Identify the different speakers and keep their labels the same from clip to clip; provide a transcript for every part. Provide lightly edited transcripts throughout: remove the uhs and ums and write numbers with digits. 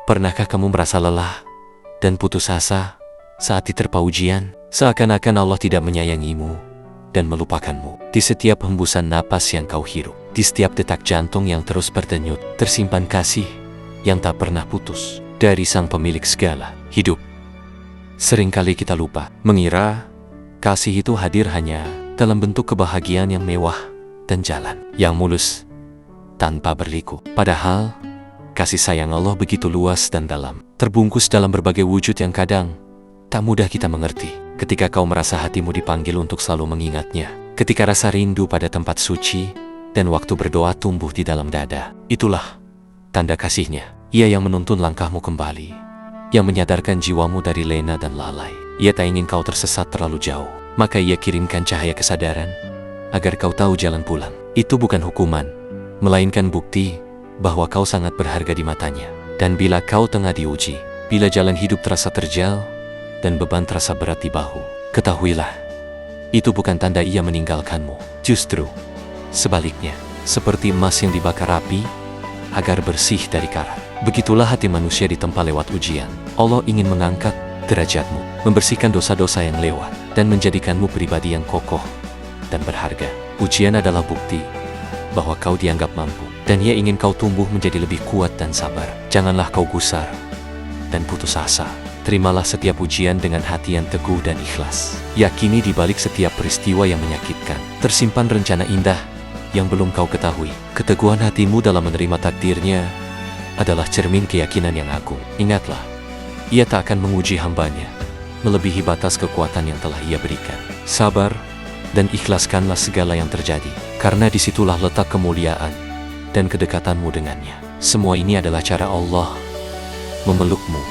Speaker 1: Pernahkah kamu merasa lelah dan putus asa saat diterpa ujian? Seakan-akan Allah tidak menyayangimu dan melupakanmu. Di setiap hembusan napas yang kau hirup, di setiap detak jantung yang terus berdenyut, tersimpan kasih yang tak pernah putus dari Sang Pemilik segala hidup. Seringkali kita lupa, mengira kasih itu hadir hanya dalam bentuk kebahagiaan yang mewah dan jalan yang mulus tanpa berliku. Padahal kasih sayang Allah begitu luas dan dalam, terbungkus dalam berbagai wujud yang kadang tak mudah kita mengerti. Ketika kau merasa hatimu dipanggil untuk selalu mengingatnya, ketika rasa rindu pada tempat suci dan waktu berdoa tumbuh di dalam dada, itulah tanda kasih-Nya. Ia yang menuntun langkahmu kembali, yang menyadarkan jiwamu dari lena dan lalai. Ia tak ingin kau tersesat terlalu jauh, maka Ia kirimkan cahaya kesadaran agar kau tahu jalan pulang. Itu bukan hukuman, melainkan bukti bahwa kau sangat berharga di matanya. Dan bila kau tengah diuji, bila jalan hidup terasa terjal dan beban terasa berat di bahu, ketahuilah, itu bukan tanda Ia meninggalkanmu. Justru sebaliknya, seperti emas yang dibakar api agar bersih dari karat, begitulah hati manusia ditempa lewat ujian. Allah ingin mengangkat derajatmu, membersihkan dosa-dosa yang lewat, dan menjadikanmu pribadi yang kokoh dan berharga. Ujian adalah bukti bahwa kau dianggap mampu, dan Ia ingin kau tumbuh menjadi lebih kuat dan sabar. Janganlah kau gusar dan putus asa. Terimalah setiap ujian dengan hati yang teguh dan ikhlas. Yakini di balik setiap peristiwa yang menyakitkan, tersimpan rencana indah yang belum kau ketahui. Keteguhan hatimu dalam menerima takdirnya adalah cermin keyakinan yang agung. Ingatlah, Ia tak akan menguji hambanya melebihi batas kekuatan yang telah Ia berikan. Sabar dan ikhlaskanlah segala yang terjadi, karena disitulah letak kemuliaan dan kedekatanmu dengannya. Semua ini adalah cara Allah memelukmu,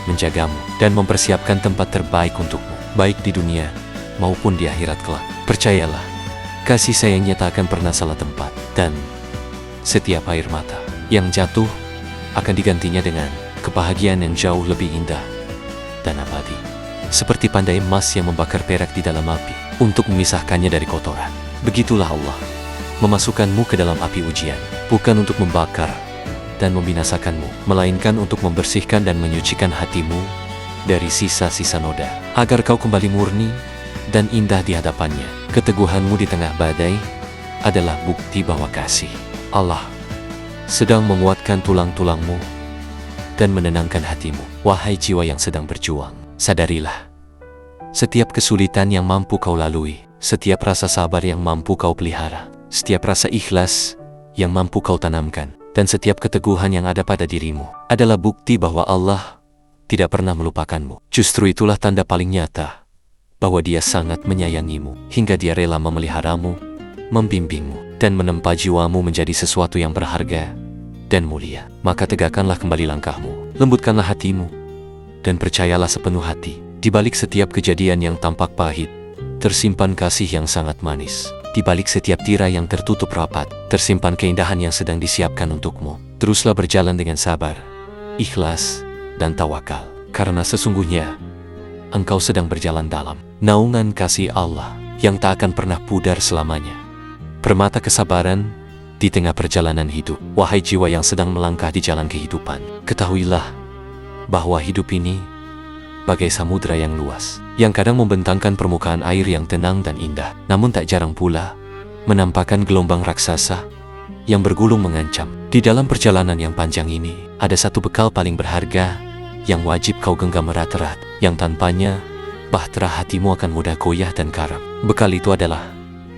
Speaker 1: menjagamu, dan mempersiapkan tempat terbaik untukmu, baik di dunia maupun di akhirat kelak. Percayalah, kasih sayangnya tak akan pernah salah tempat, dan setiap air mata yang jatuh akan digantinya dengan kebahagiaan yang jauh lebih indah dan abadi. Seperti pandai emas yang membakar perak di dalam api untuk memisahkannya dari kotoran, begitulah Allah memasukkanmu ke dalam api ujian, bukan untuk membakar dan membinasakanmu, melainkan untuk membersihkan dan menyucikan hatimu dari sisa-sisa noda, agar kau kembali murni dan indah di hadapannya. Keteguhanmu di tengah badai adalah bukti bahwa kasih Allah sedang menguatkan tulang-tulangmu dan menenangkan hatimu. Wahai jiwa yang sedang berjuang, sadarilah, setiap kesulitan yang mampu kau lalui, setiap rasa sabar yang mampu kau pelihara, setiap rasa ikhlas yang mampu kau tanamkan, dan setiap keteguhan yang ada pada dirimu adalah bukti bahwa Allah tidak pernah melupakanmu. Justru itulah tanda paling nyata bahwa Dia sangat menyayangimu, hingga Dia rela memeliharamu, membimbingmu, dan menempa jiwamu menjadi sesuatu yang berharga dan mulia. Maka tegakkanlah kembali langkahmu, lembutkanlah hatimu, dan percayalah sepenuh hati, di balik setiap kejadian yang tampak pahit, tersimpan kasih yang sangat manis. Di balik setiap tirai yang tertutup rapat, tersimpan keindahan yang sedang disiapkan untukmu. Teruslah berjalan dengan sabar, ikhlas, dan tawakal, karena sesungguhnya engkau sedang berjalan dalam naungan kasih Allah yang tak akan pernah pudar selamanya. Permata kesabaran di tengah perjalanan hidup. Wahai jiwa yang sedang melangkah di jalan kehidupan, ketahuilah bahwa hidup ini bagai samudra yang luas, yang kadang membentangkan permukaan air yang tenang dan indah, namun tak jarang pula menampakkan gelombang raksasa yang bergulung mengancam. Di dalam perjalanan yang panjang ini, ada satu bekal paling berharga yang wajib kau genggam erat-erat, yang tanpanya bahtera hatimu akan mudah goyah dan karam. Bekal itu adalah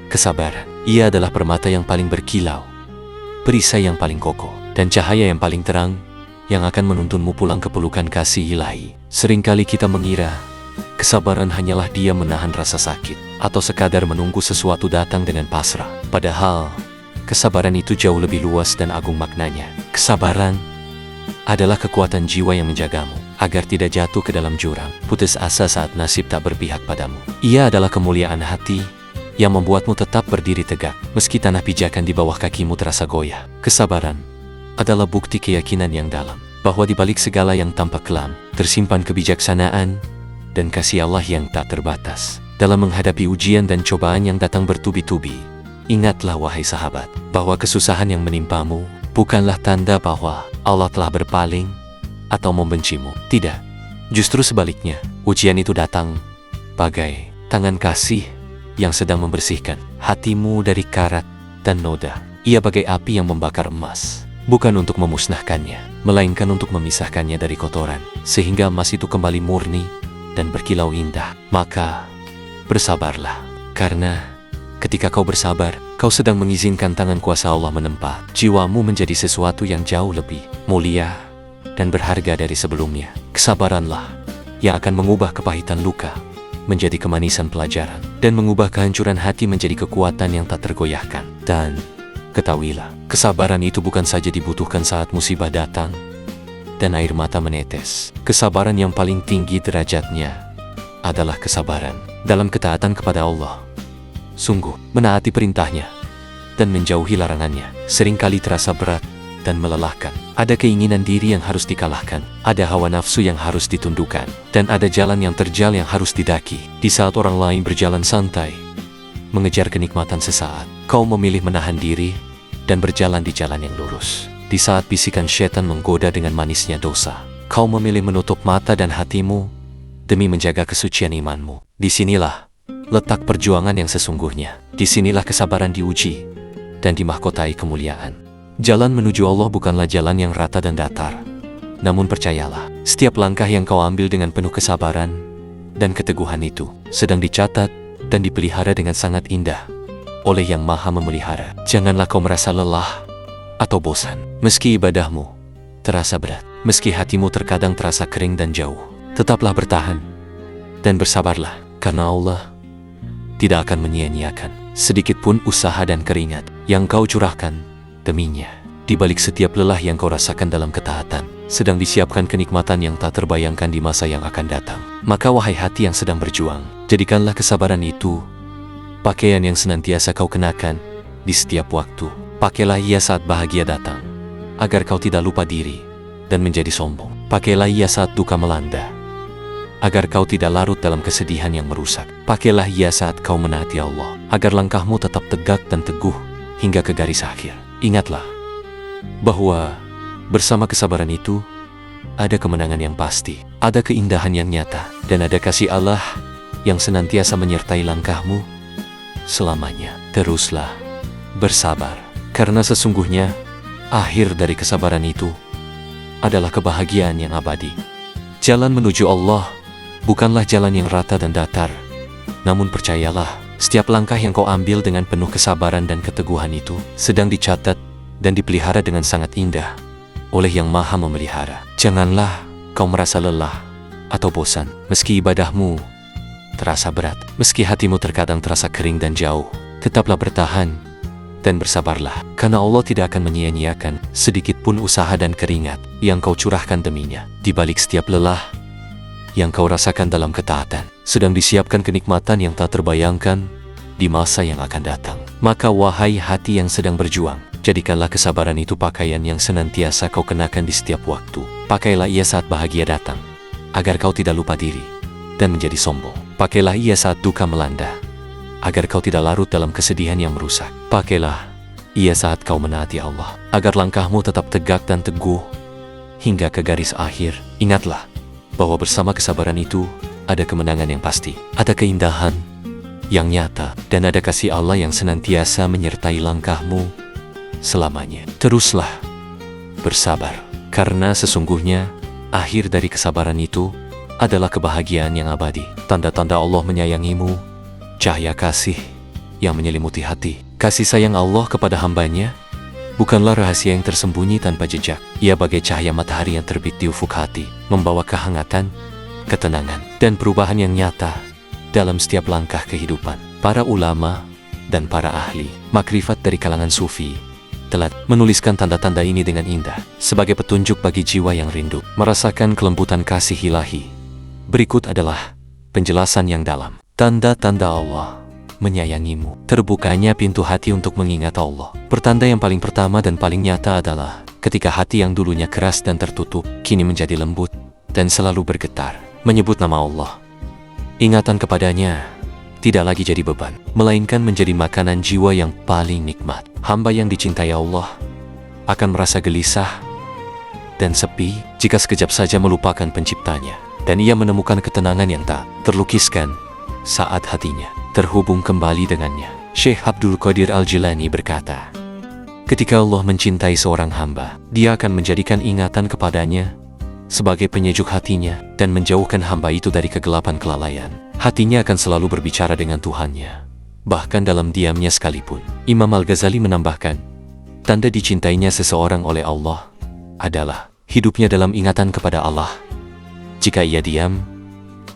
Speaker 1: kesabaran. Ia adalah permata yang paling berkilau, perisai yang paling kokoh, dan cahaya yang paling terang yang akan menuntunmu pulang ke pelukan kasih ilahi. Seringkali kita mengira kesabaran hanyalah dia menahan rasa sakit, atau sekadar menunggu sesuatu datang dengan pasrah. Padahal kesabaran itu jauh lebih luas dan agung maknanya. Kesabaran adalah kekuatan jiwa yang menjagamu agar tidak jatuh ke dalam jurang putus asa saat nasib tak berpihak padamu. Ia adalah kemuliaan hati yang membuatmu tetap berdiri tegak meski tanah pijakan di bawah kakimu terasa goyah. Kesabaran adalah bukti keyakinan yang dalam bahwa di balik segala yang tampak kelam tersimpan kebijaksanaan dan kasih Allah yang tak terbatas. Dalam menghadapi ujian dan cobaan yang datang bertubi-tubi, ingatlah wahai sahabat, bahwa kesusahan yang menimpamu bukanlah tanda bahwa Allah telah berpaling atau membencimu. Tidak, justru sebaliknya, ujian itu datang bagai tangan kasih yang sedang membersihkan hatimu dari karat dan noda. Ia bagai api yang membakar emas, bukan untuk memusnahkannya, melainkan untuk memisahkannya dari kotoran, sehingga emas itu kembali murni dan berkilau indah. Maka bersabarlah, karena ketika kau bersabar, kau sedang mengizinkan tangan kuasa Allah menempa jiwamu menjadi sesuatu yang jauh lebih mulia dan berharga dari sebelumnya. Kesabaranlah yang akan mengubah kepahitan luka menjadi kemanisan pelajaran, dan mengubah kehancuran hati menjadi kekuatan yang tak tergoyahkan. Dan ketahuilah, kesabaran itu bukan saja dibutuhkan saat musibah datang dan air mata menetes. Kesabaran yang paling tinggi derajatnya adalah kesabaran dalam ketaatan kepada Allah. Sungguh, menaati perintahnya dan menjauhi larangannya seringkali terasa berat dan melelahkan. Ada keinginan diri yang harus dikalahkan, ada hawa nafsu yang harus ditundukkan, dan ada jalan yang terjal yang harus didaki. Di saat orang lain berjalan santai, mengejar kenikmatan sesaat, kau memilih menahan diri dan berjalan di jalan yang lurus. Di saat bisikan setan menggoda dengan manisnya dosa, kau memilih menutup mata dan hatimu demi menjaga kesucian imanmu. Disinilah letak perjuangan yang sesungguhnya. Disinilah kesabaran diuji dan dimahkotai kemuliaan. Jalan menuju Allah bukanlah jalan yang rata dan datar. Namun percayalah, setiap langkah yang kau ambil dengan penuh kesabaran dan keteguhan itu sedang dicatat dan dipelihara dengan sangat indah oleh Yang Maha Memelihara. Janganlah kau merasa lelah atau bosan, meski ibadahmu terasa berat, meski hatimu terkadang terasa kering dan jauh. Tetaplah bertahan dan bersabarlah, karena Allah tidak akan menyia-nyiakan sedikit pun usaha dan keringat yang kau curahkan deminya. Di balik setiap lelah yang kau rasakan dalam ketaatan, sedang disiapkan kenikmatan yang tak terbayangkan di masa yang akan datang. Maka wahai hati yang sedang berjuang, jadikanlah kesabaran itu pakaian yang senantiasa kau kenakan di setiap waktu. Pakailah ia saat bahagia datang, agar kau tidak lupa diri dan menjadi sombong. Pakailah ia saat duka melanda, agar kau tidak larut dalam kesedihan yang merusak. Pakailah ia saat kau menaati Allah, agar langkahmu tetap tegak dan teguh hingga ke garis akhir. Ingatlah bahwa bersama kesabaran itu ada kemenangan yang pasti, ada keindahan yang nyata, dan ada kasih Allah yang senantiasa menyertai langkahmu selamanya. Teruslah bersabar, karena sesungguhnya akhir dari kesabaran itu adalah kebahagiaan yang abadi. Jalan menuju Allah bukanlah jalan yang rata dan datar, namun percayalah, setiap langkah yang kau ambil dengan penuh kesabaran dan keteguhan itu sedang dicatat dan dipelihara dengan sangat indah oleh Yang Maha Memelihara. Janganlah kau merasa lelah atau bosan, meski ibadahmu terasa berat, meski hatimu terkadang terasa kering dan jauh. Tetaplah bertahan dan bersabarlah, karena Allah tidak akan menyia-nyiakan sedikit pun usaha dan keringat yang kau curahkan deminya. Di balik setiap lelah yang kau rasakan dalam ketaatan, sedang disiapkan kenikmatan yang tak terbayangkan di masa yang akan datang. Maka wahai hati yang sedang berjuang, jadikanlah kesabaran itu pakaian yang senantiasa kau kenakan di setiap waktu. Pakailah ia saat bahagia datang, agar kau tidak lupa diri dan menjadi sombong. Pakailah ia saat duka melanda, agar kau tidak larut dalam kesedihan yang merusak. Pakailah ia saat kau menaati Allah, agar langkahmu tetap tegak dan teguh hingga ke garis akhir. Ingatlah bahwa bersama kesabaran itu ada kemenangan yang pasti, ada keindahan yang nyata, dan ada kasih Allah yang senantiasa menyertai langkahmu selamanya. Teruslah bersabar, karena sesungguhnya akhir dari kesabaran itu adalah kebahagiaan yang abadi. Tanda-tanda Allah menyayangimu, cahaya kasih yang menyelimuti hati. Kasih sayang Allah kepada hambanya bukanlah rahasia yang tersembunyi tanpa jejak. Ia bagai cahaya matahari yang terbit di ufuk hati, membawa kehangatan, ketenangan, dan perubahan yang nyata dalam setiap langkah kehidupan. Para ulama dan para ahli makrifat dari kalangan sufi telah menuliskan tanda-tanda ini dengan indah sebagai petunjuk bagi jiwa yang rindu merasakan kelembutan kasih ilahi. Berikut adalah penjelasan yang dalam. Tanda-tanda Allah menyayangimu. Terbukanya pintu hati untuk mengingat Allah. Pertanda yang paling pertama dan paling nyata adalah ketika hati yang dulunya keras dan tertutup kini menjadi lembut dan selalu bergetar menyebut nama Allah. Ingatan kepadanya tidak lagi jadi beban, melainkan menjadi makanan jiwa yang paling nikmat. Hamba yang dicintai Allah akan merasa gelisah dan sepi jika sekejap saja melupakan penciptanya. Dan ia menemukan ketenangan yang tak terlukiskan saat hatinya terhubung kembali dengannya. Syekh Abdul Qadir Al-Jilani berkata, ketika Allah mencintai seorang hamba, Dia akan menjadikan ingatan kepadanya sebagai penyejuk hatinya dan menjauhkan hamba itu dari kegelapan kelalaian. Hatinya akan selalu berbicara dengan Tuhannya, bahkan dalam diamnya sekalipun. Imam Al-Ghazali menambahkan, tanda dicintainya seseorang oleh Allah adalah hidupnya dalam ingatan kepada Allah. Jika ia diam,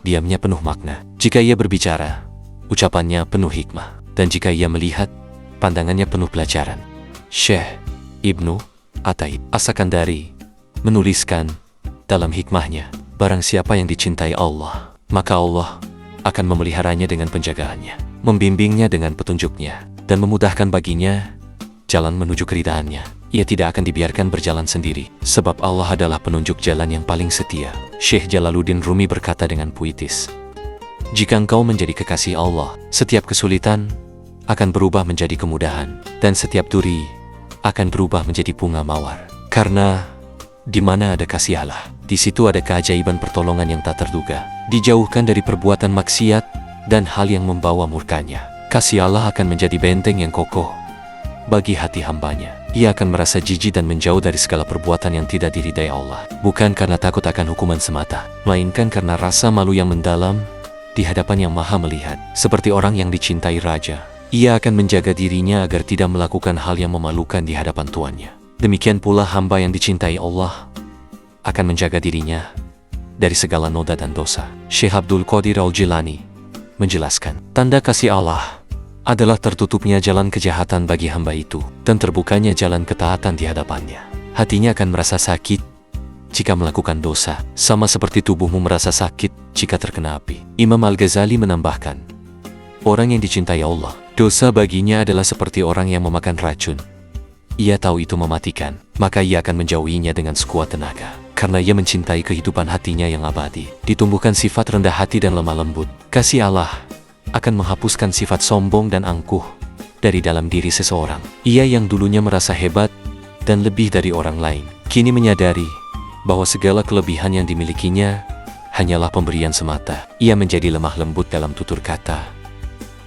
Speaker 1: diamnya penuh makna. Jika ia berbicara, ucapannya penuh hikmah. Dan jika ia melihat, pandangannya penuh pelajaran. Syekh Ibnu Ataib As-Sakandari menuliskan dalam hikmahnya, barang siapa yang dicintai Allah, maka Allah akan memeliharanya dengan penjagaannya, membimbingnya dengan petunjuknya, dan memudahkan baginya jalan menuju keridhaannya. Ia tidak akan dibiarkan berjalan sendiri, sebab Allah adalah penunjuk jalan yang paling setia. Syekh Jalaluddin Rumi berkata dengan puitis, jika engkau menjadi kekasih Allah, setiap kesulitan akan berubah menjadi kemudahan, dan setiap duri akan berubah menjadi bunga mawar. Karena di mana ada kasih Allah, di situ ada keajaiban pertolongan yang tak terduga. Dijauhkan dari perbuatan maksiat dan hal yang membawa murkanya. Kasih Allah akan menjadi benteng yang kokoh bagi hati hambanya. Ia akan merasa jijik dan menjauh dari segala perbuatan yang tidak diridai Allah. Bukan karena takut akan hukuman semata, melainkan karena rasa malu yang mendalam di hadapan yang maha melihat. Seperti orang yang dicintai raja, ia akan menjaga dirinya agar tidak melakukan hal yang memalukan di hadapan tuannya. Demikian pula hamba yang dicintai Allah akan menjaga dirinya dari segala noda dan dosa. Syekh Abdul Qadir Al-Jilani menjelaskan, tanda kasih Allah adalah tertutupnya jalan kejahatan bagi hamba itu dan terbukanya jalan ketaatan di hadapannya. Hatinya akan merasa sakit jika melakukan dosa, sama seperti tubuhmu merasa sakit jika terkena api. Imam Al-Ghazali menambahkan, orang yang dicintai Allah, dosa baginya adalah seperti orang yang memakan racun. Ia tahu itu mematikan, maka ia akan menjauhinya dengan sekuat tenaga. Karena ia mencintai kehidupan hatinya yang abadi, ditumbuhkan sifat rendah hati dan lemah lembut. Kasih Allah akan menghapuskan sifat sombong dan angkuh dari dalam diri seseorang. Ia yang dulunya merasa hebat dan lebih dari orang lain, kini menyadari bahwa segala kelebihan yang dimilikinya hanyalah pemberian semata. Ia menjadi lemah lembut dalam tutur kata,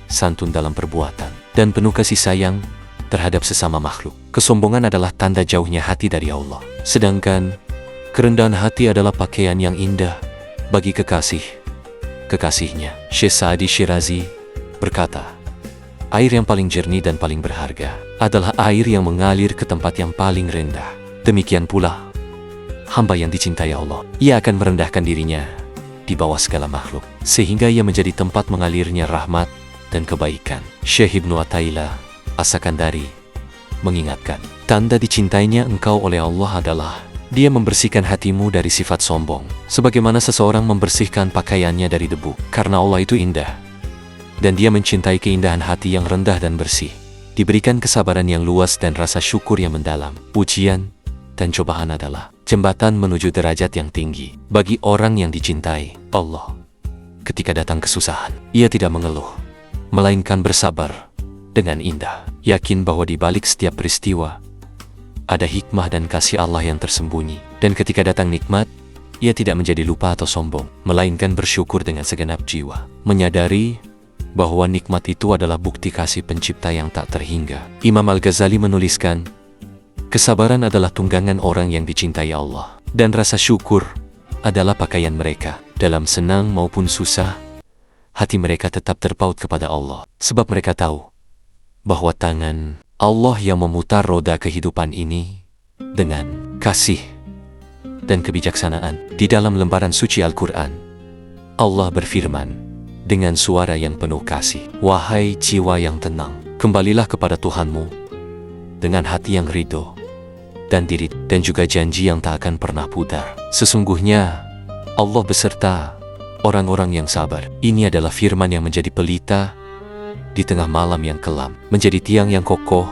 Speaker 1: santun dalam perbuatan, dan penuh kasih sayang terhadap sesama makhluk. Kesombongan adalah tanda jauhnya hati dari Allah, sedangkan kerendahan hati adalah pakaian yang indah bagi kekasihnya. Syekh Sa'di Syirazi berkata, air yang paling jernih dan paling berharga adalah air yang mengalir ke tempat yang paling rendah. Demikian pula hamba yang dicintai Allah, ia akan merendahkan dirinya di bawah segala makhluk, sehingga ia menjadi tempat mengalirnya rahmat dan kebaikan. Syekh Ibnu Ataillah As-Sakandari mengingatkan, tanda dicintainya engkau oleh Allah adalah Dia membersihkan hatimu dari sifat sombong, sebagaimana seseorang membersihkan pakaiannya dari debu. Karena Allah itu indah, dan Dia mencintai keindahan hati yang rendah dan bersih. Diberikan kesabaran yang luas dan rasa syukur yang mendalam. Ujian dan cobaan adalah jembatan menuju derajat yang tinggi bagi orang yang dicintai Allah. Ketika datang kesusahan, ia tidak mengeluh, melainkan bersabar dengan indah, yakin bahwa di balik setiap peristiwa ada hikmah dan kasih Allah yang tersembunyi. Dan ketika datang nikmat, ia tidak menjadi lupa atau sombong, melainkan bersyukur dengan segenap jiwa, menyadari bahwa nikmat itu adalah bukti kasih pencipta yang tak terhingga. Imam Al-Ghazali menuliskan, kesabaran adalah tunggangan orang yang dicintai Allah, dan rasa syukur adalah pakaian mereka. Dalam senang maupun susah, hati mereka tetap terpaut kepada Allah, sebab mereka tahu bahwa tangan Allah yang memutar roda kehidupan ini dengan kasih dan kebijaksanaan. Di dalam lembaran suci Al-Quran, Allah berfirman dengan suara yang penuh kasih, wahai jiwa yang tenang, kembalilah kepada Tuhanmu dengan hati yang ridho dan diri, dan juga janji yang tak akan pernah pudar. Sesungguhnya Allah beserta orang-orang yang sabar. Ini adalah firman yang menjadi pelita di tengah malam yang kelam, menjadi tiang yang kokoh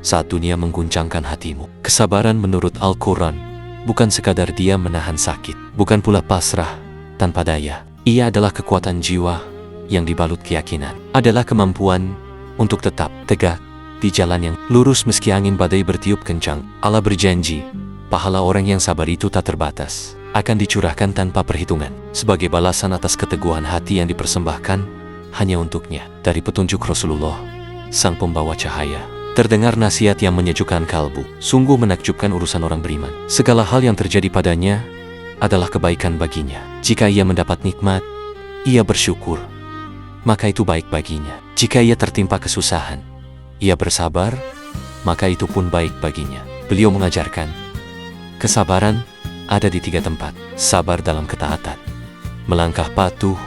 Speaker 1: saat dunia mengguncangkan hatimu. Kesabaran menurut Al-Quran bukan sekadar dia menahan sakit, bukan pula pasrah tanpa daya. Ia adalah kekuatan jiwa yang dibalut keyakinan, adalah kemampuan untuk tetap tegak di jalan yang lurus meski angin badai bertiup kencang. Allah berjanji Pahala orang yang sabar itu tak terbatas, akan dicurahkan tanpa perhitungan, sebagai balasan atas keteguhan hati yang dipersembahkan hanya untuknya. Dari petunjuk Rasulullah, sang pembawa cahaya, terdengar nasihat yang menyejukkan kalbu. Sungguh menakjubkan urusan orang beriman. Segala hal yang terjadi padanya adalah kebaikan baginya. Jika ia mendapat nikmat, ia bersyukur, maka itu baik baginya. Jika ia tertimpa kesusahan, ia bersabar, maka itu pun baik baginya. Beliau mengajarkan, kesabaran ada di 3 tempat. Sabar dalam ketaatan, melangkah patuh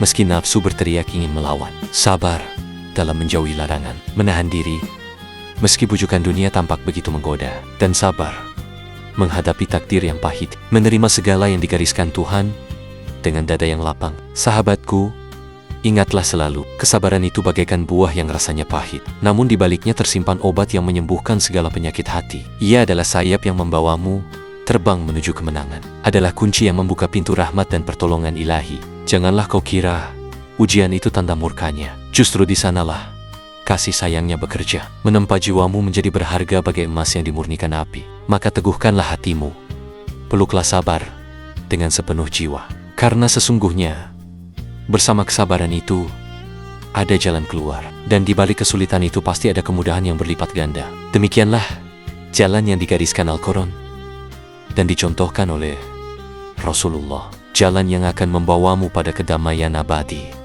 Speaker 1: meski nafsu berteriak ingin melawan. Sabar dalam menjauhi larangan, menahan diri meski bujukan dunia tampak begitu menggoda. Dan sabar menghadapi takdir yang pahit, menerima segala yang digariskan Tuhan dengan dada yang lapang. Sahabatku, ingatlah selalu, kesabaran itu bagaikan buah yang rasanya pahit, namun di baliknya tersimpan obat yang menyembuhkan segala penyakit hati. Ia adalah sayap yang membawamu terbang menuju kemenangan, adalah kunci yang membuka pintu rahmat dan pertolongan ilahi. Janganlah kau kira ujian itu tanda murkanya. Justru di sanalah kasih sayangnya bekerja, menempa jiwamu menjadi berharga bagai emas yang dimurnikan api. Maka teguhkanlah hatimu, peluklah sabar dengan sepenuh jiwa, karena sesungguhnya bersama kesabaran itu ada jalan keluar, dan di balik kesulitan itu pasti ada kemudahan yang berlipat ganda. Demikianlah jalan yang digariskan Al-Quran dan dicontohkan oleh Rasulullah, jalan yang akan membawamu pada kedamaian abadi.